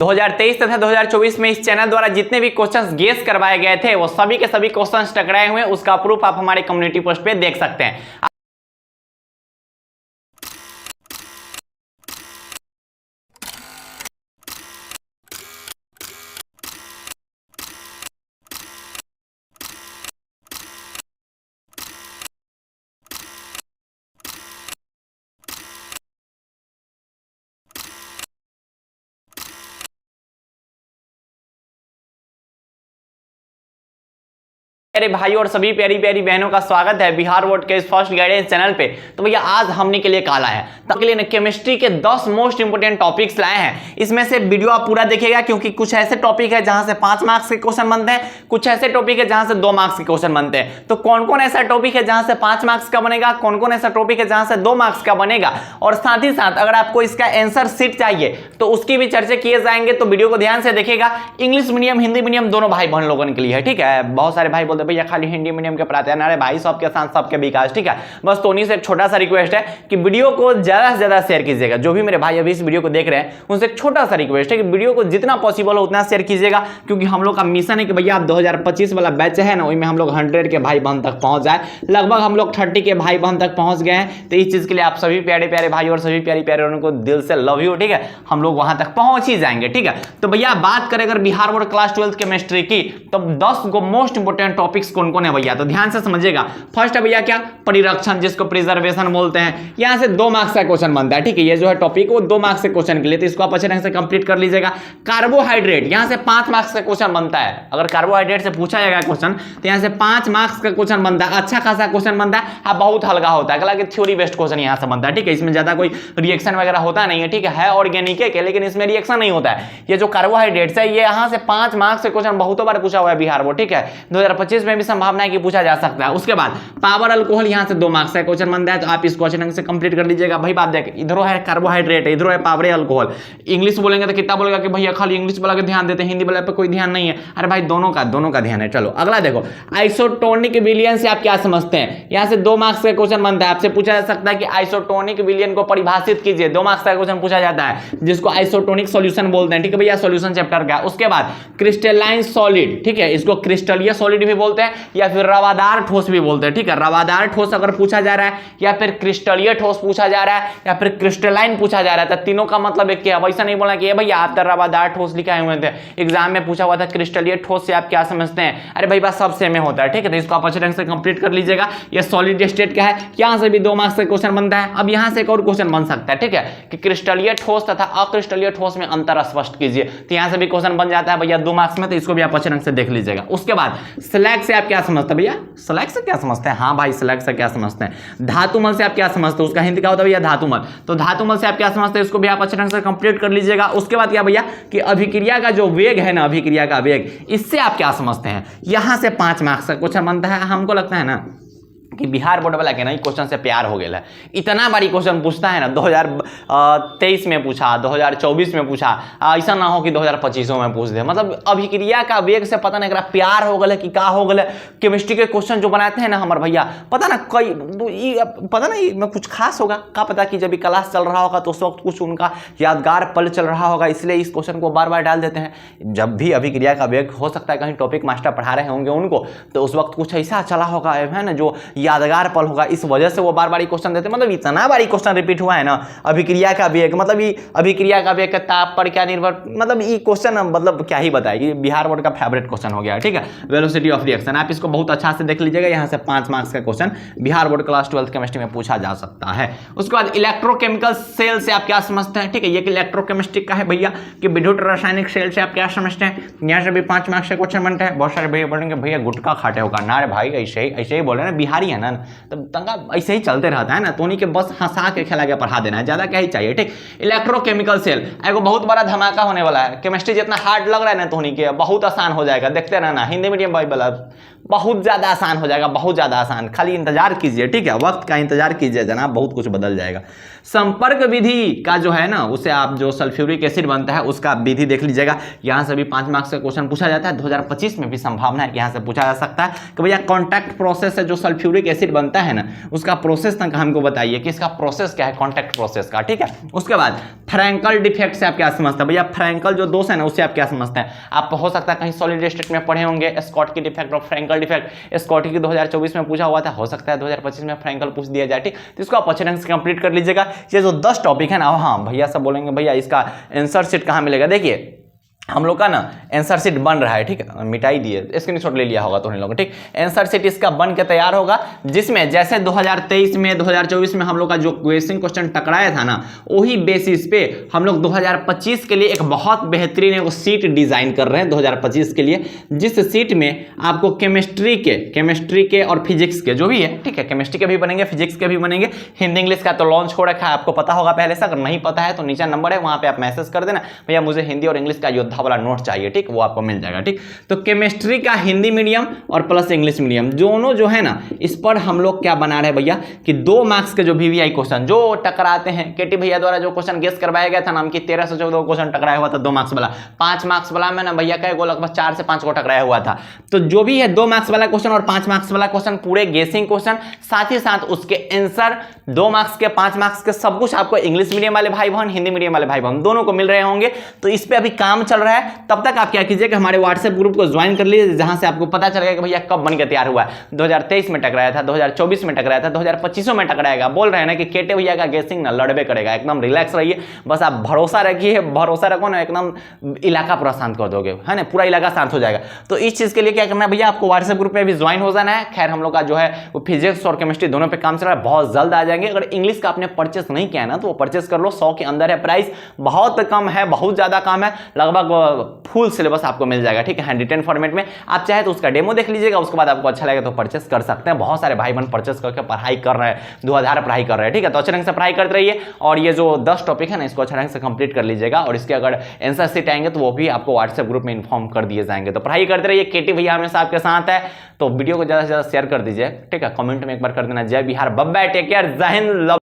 2023 तथा 2024 में इस चैनल द्वारा जितने भी क्वेश्चंस गेस करवाए गए थे वो सभी के सभी क्वेश्चंस टकराए हुए, उसका प्रूफ आप हमारे कम्युनिटी पोस्ट पे देख सकते हैं। प्यारे भाई और सभी प्यारी प्यारी बहनों का स्वागत है बिहार बोर्ड के इस फर्स्ट गाइडेंस चैनल पे। तो भैया आज हमने के लिए काला है तब के लिए केमिस्ट्री के 10 मोस्ट इंपोर्टेंट टॉपिक्स लाए हैं। इसमें से वीडियो आप पूरा देखिएगा क्योंकि कुछ ऐसे टॉपिक है जहां से 5 मार्क्स के क्वेश्चन बनते हैं, कुछ ऐसे टॉपिक है जहां से 2 मार्क्स के क्वेश्चन बनते हैं। तो कौन कौन ऐसा टॉपिक है जहां से 5 मार्क्स का बनेगा, कौन कौन ऐसा टॉपिक है जहां से 2 मार्क्स का बनेगा, और साथ ही साथ अगर आपको इसका आंसर शीट चाहिए तो उसकी भी चर्चा किए जाएंगे। तो वीडियो को ध्यान से देखिएगा। इंग्लिश मीडियम हिंदी मीडियम दोनों भाई बहन लोगों के लिए है, ठीक है। बहुत सारे भाई बोलते भैया खाली हिंदी मीडियम के पढ़ाते हैं, अरे भाई सबके साथ सबके विकास, ठीक है। बस तो उन्हीं से एक छोटा सा रिक्वेस्ट है कि वीडियो को ज्यादा से ज्यादा शेयर कीजिएगा। जो भी मेरे भाई अभी इस वीडियो को देख रहे हैं उनसे एक छोटा सा रिक्वेस्ट है कि वीडियो को जितना पॉसिबल हो उतना शेयर कीजिएगा, क्योंकि हम लोग का मिशन है कि भैया आप 2025 वाला बैच है ना, उसमें हम लोग 100 के भाई बहन तक पहुंच जाए। लगभग हम लोग 30 के भाई बहन तक पहुंच गए हैं। तो इस चीज के लिए आप सभी प्यारे प्यारे भाई और सभी प्यारी प्यारे उनको दिल से लव यू, ठीक है। हम लोग वहां तक पहुंच ही जाएंगे, ठीक है। तो भैया बात करें अगर बिहार बोर्ड क्लास 12 केमिस्ट्री की, तो 10 को मोस्ट इंपोर्टेंट टॉपिक्स कौन कौन है भैया, तो ध्यान से समझिएगा। फर्स्ट है भैया क्या, परिरक्षण, जिसको प्रिजर्वेशन बोलते हैं। यहां से 2 मार्क्स का क्वेश्चन बनता है, ठीक है। ये जो है टॉपिक वो 2 मार्क्स के क्वेश्चन के लिए, तो इसको आप अच्छे ढंग से कंप्लीट कर लीजिएगा। कार्बोहाइड्रेट, यहां से 5 मार्क्स का क्वेश्चन बनता है। अगर कार्बोहाइड्रेट से पूछा जाएगा क्वेश्चन तो यहां से 5 मार्क्स का क्वेश्चन बनता है। अच्छा खासा क्वेश्चन बनता है, हाँ बहुत हल्का होता है, हालांकि थ्योरी बेस्ड क्वेश्चन यहां से बनता है, ठीक है। इसमें ज्यादा कोई रिएक्शन वगैरह होता नहीं है, ठीक है ऑर्गेनिक है, लेकिन इसमें रिएक्शन नहीं होता है। ये जो कार्बोहाइड्रेट्स है ये यहां से 5 मार्क्स से क्वेश्चन बहुत बार पूछा हुआ है बिहार बोर्ड, ठीक है। 2025 में भी संभावना है कि पूछा जा सकता है। उसके बाद पावर अल्कोहल, यहां से 2 मार्क्स का क्वेश्चन बनता है, तो आप इसको अच्छे ढंग से कंप्लीट कर लीजिएगा। भाई बात देख, इधरों है कार्बोहाइड्रेट, इधरों है पावर अल्कोहल। इंग्लिश बोलेंगे तो कितना बोलेगा कि भैया खाली इंग्लिश वाला के ध्यान देते हैं, हिंदी वाला पे कोई ध्यान नहीं है। अरे भाई दोनों का ध्यान है। चलो अगला देखो, आइसोटोनिक विलयन से आप क्या समझते हैं। यहां से 2 मार्क्स का क्वेश्चन बनता है। आपसे पूछा जा सकता है कि आइसोटोनिक विलयन को परिभाषित कीजिए। 2 मार्क्स का क्वेश्चन पूछा जाता है, जिसको आइसोटोनिक सॉल्यूशन बोलते हैं, ठीक है भैया। सॉल्यूशन चैप्टर का। उसके बाद क्रिस्टलाइन सॉलिड, ठीक है, इसको क्रिस्टलीय सॉलिड भी बोलते हैं या फिर रवादार ठोस भी बोलते हैं, ठीक है। रवादार ठोस अगर पूछा जा रहा है या फिर क्रिस्टलीय ठोस पूछा जा रहा है या फिर क्रिस्टलाइन पूछा जा रहा है, तो तीनों का मतलब एक क्या है। वैसा नहीं बोलना कि भैया आप तो रवादार ठोस लिखा हुए थे, एग्जाम में पूछा हुआ था क्रिस्टलीय ठोस से आप क्या समझते हैं। अरे भाई बस सब सेम होता है, ठीक है। तो इसको आप अच्छे ढंग से कंप्लीट कर लीजिएगा। ये सॉलिड स्टेट का है, यहां से भी 2 मार्क्स का क्वेश्चन बनता है। अब यहां से एक और क्वेश्चन बन सकता है, ठीक है, कि क्रिस्टलीय ठोस तथा अक्रिस्टलीय ठोस में अंतर स्पष्ट कीजिए। तो यहां से भी क्वेश्चन बन जाता है भैया 2 मार्क्स में, तो इसको भी आप अच्छे ढंग से देख लीजिएगा। उसके बाद स्लैग से आप क्या समझते हैं भैया, स्लैग से क्या समझते हैं, हाँ भाई स्लैग से क्या समझते हैं। धातुमल से आप क्या समझते हो, उसका हिंदी क्या होता है भैया, धातुमल। तो धातुमल से आप क्या समझते हैं, इसको भी आप अच्छे ढंग से कंप्लीट कर लीजिएगा। उसके बाद क्या भैया कि अभिक्रिया का जो वेग है ना, अभिक्रिया का वेग, इससे आप क्या समझते हैं। यहां से 5 मार्क्स का क्वेश्चन बनता है। हमको लगता है ना कि बिहार बोर्ड वाला के ना क्वेश्चन से प्यार हो गया है। इतना बड़ी क्वेश्चन पूछता है ना, 2023 में पूछा, 2024 में पूछा, ऐसा ना हो कि 2025 में पूछ दे। मतलब अभिक्रिया का वेग से पता नहीं प्यार हो गया कि का हो गया। केमिस्ट्री के क्वेश्चन जो बनाते हैं ना हमारे भैया, पता ना कई पता नहीं में कुछ खास होगा, का पता कि जब क्लास चल रहा होगा तो उस वक्त कुछ उनका यादगार पल चल रहा होगा, इसलिए इस क्वेश्चन को बार बार डाल देते हैं। जब भी अभिक्रिया का वेग, हो सकता है कहीं टॉपिक मास्टर पढ़ा रहे होंगे उनको, तो उस वक्त कुछ ऐसा चला होगा है ना जो यादगार पल होगा, इस वजह से वो बार बार क्वेश्चन देते हैं। मतलब इतना बारी क्वेश्चन रिपीट हुआ है ना, अभिक्रिया का वेग, मतलब ये अभिक्रिया का वेग का ताप पर क्या निर्भर, मतलब ये क्वेश्चन मतलब क्या ही बताएगी, बिहार बोर्ड का फेवरेट क्वेश्चन हो गया, ठीक है। वेलोसिटी ऑफ रिएक्शन, आप इसको बहुत अच्छा से देख लीजिएगा। यहाँ से 5 मार्क्स का question Bihar board class 12 chemistry में पूछा जा सकता है। उसके बाद इलेक्ट्रोकेमिकल सेल से आप क्या समझते हैं, ठीक है। ये इलेक्ट्रोकेमिस्ट्री का है भैया कि विद्युत रासायनिक सेल से आप क्या समझते हैं। यहाँ से भी 5 मार्क्स का क्वेश्चन बनता है। बहुत सारे भैया बोलेंगे भैया गुटखा खाते होगा ना, रे भाई ऐसे ही बोले ना, बिहारी है ना, तो तंगा ऐसे ही चलते रहता है ना, तो उन्हीं के बस हंसा के खिला के पढ़ा देना है, ज्यादा क्या ही चाहिए, ठीक। इलेक्ट्रोकेमिकल सेल एगो बहुत बड़ा धमाका होने वाला है। केमिस्ट्री जितना हार्ड लग रहा है ना, तो उन्हीं के बहुत आसान हो जाएगा, देखते रहना। हिंदी मीडियम भाई वाला बहुत ज्यादा आसान हो जाएगा, बहुत ज्यादा आसान। खाली इंतजार कीजिए, ठीक है, वक्त का इंतजार कीजिए जनाब, बहुत कुछ बदल जाएगा। संपर्क विधि का जो है ना, उसे आप जो सल्फ्यूरिक एसिड बनता है उसका विधि देख लीजिएगा। यहां से भी 5 मार्क्स का क्वेश्चन पूछा जाता है, 2025 में भी संभावना है कि यहां से पूछा जा सकता है कि भैया कॉन्टैक्ट प्रोसेस से जो सल्फ्यूरिक एसिड बनता है ना, उसका प्रोसेस तक हमको बताइए कि इसका प्रोसेस क्या है, कॉन्टैक्ट प्रोसेस का, ठीक है। उसके बाद फ्रैंकल डिफेक्ट से आप क्या समझते हैं भैया, फ्रैंकल जो दोष है ना उससे आप क्या समझते हैं। आप हो सकता है कहीं सॉलिड स्टेट में पढ़े होंगे स्कॉटकी डिफेक्ट और फ्रैंकल डिफेक्ट, स्कॉटकी 2024 में पूछा हुआ था, हो सकता है 2025 में फ्रैंकल पूछ दिया जाए, ठीक। तो इसको आप अच्छे ढंग से कंप्लीट कर लीजिएगा। ये जो 10 टॉपिक है ना, हाँ भैया सब बोलेंगे भैया इसका आंसर शीट कहाँ मिलेगा। देखिए हम लोग का ना आंसर शीट बन रहा है, ठीक है, मिटाई दिए, स्क्रीनशॉट ले लिया होगा तो हम लोग, ठीक। आंसर शीट इसका बन के तैयार होगा, जिसमें जैसे 2023 में 2024 में हम लोग का जो क्वेश्चन टकराया था ना, वही बेसिस पे हम लोग 2025 के लिए एक बहुत बेहतरीन एक सीट डिजाइन कर रहे हैं 2025 के लिए, जिस सीट में आपको केमिस्ट्री के और फिजिक्स के जो भी है, ठीक है, केमिस्ट्री के भी बनेंगे, फिजिक्स के भी बनेंगे, हिंदी इंग्लिश का तो लॉन्च हो रखा है, आपको पता होगा पहले से। अगर नहीं पता है तो नीचे नंबर है, वहां पे आप मैसेज कर देना भैया मुझे हिंदी और इंग्लिश का योद्धा वाला नोट चाहिए, ठीक, वो आपको मिल जाएगा, ठीक। तो केमिस्ट्री का हिंदी मीडियम और प्लस इंग्लिश मीडियम दोनों जो है ना, इस पर हम लोग क्या बना रहे हैं भैया कि 2 मार्क्स के जो वीवीआई क्वेश्चन जो टकराते हैं, केटी भैया द्वारा जो क्वेश्चन गेस करवाया गया था नाम की 13 से 14 क्वेश्चन टकराया हुआ था 2 मार्क्स वाला, 5 मार्क्स वाला में ना भैया का लगभग 4 से 5 को टकराया हुआ था। तो जो भी है 2 मार्क्स वाला क्वेश्चन और 5 मार्क्स वाला क्वेश्चन पूरे गेसिंग क्वेश्चन, साथ ही साथ उसके आंसर 2 मार्क्स के 5 मार्क्स के सब कुछ आपको इंग्लिश मीडियम वाले भाई बहन, हिंदी मीडियम वाले भाई बहन दोनों को मिल रहे होंगे। तो इस पे अभी काम चल रहा है, तब तक आप क्या कीजिए कि हमारे व्हाट्सएप ग्रुप को ज्वाइन कर लीजिए, जहां से आपको पता चलेगा कि भैया कब बन के तैयार हुआ है। 2023 में टकराया था, 2024 में टकराया था, 2025 में टकराएगा। बोल रहे हैं ना कि केटे भैया का गेसिंग ना लड़बे करेगा, एकदम रिलैक्स रहिए, बस आप भरोसा रखिए, भरोसा रखो ना, एकदम इलाका पूरा शांत कर दोगे, है ना, पूरा इलाका शांत हो जाएगा। तो इस चीज के लिए क्या करना है भैया, आपको व्हाट्सएप ग्रुप में भी ज्वाइन हो जाना है। खैर हम लोग का जो है वो फिजिक्स और केमिस्ट्री दोनों पे काम चल रहा है, बहुत जल्द आ जाएंगे। अगर इंग्लिश का आपने परचेस नहीं किया है ना तो वो परचेस कर लो, 100 के अंदर है प्राइस, बहुत कम है, बहुत ज्यादा कम है, लगभग फुल सिलेबस आपको मिल जाएगा, ठीक है, हैंड रिटन फॉर्मेट में। आप चाहे तो उसका डेमो देख लीजिएगा, उसके बाद आपको अच्छा लगेगा तो परचेस कर सकते हैं। बहुत सारे भाई बहन परचेस करके पढ़ाई कर रहे हैं, धुआंधार पढ़ाई कर रहे हैं, ठीक है। तो अच्छे ढंग से पढ़ाई करते रहिए, और ये जो 10 टॉपिक है ना इसको अच्छे ढंग से कंप्लीट कर लीजिएगा, और इसके अगर आंसर शीट आएंगे तो वो भी आपको व्हाट्सएप ग्रुप में इन्फॉर्म कर दिए जाएंगे। तो पढ़ाई करते रहिए, केटी भैया हमेशा आपके साथ है। तो वीडियो को ज्यादा से ज्यादा शेयर कर दीजिए, ठीक है, कमेंट में एक बार कर देना। जय Bihar, bye bye, take care, जय हिंद, लव।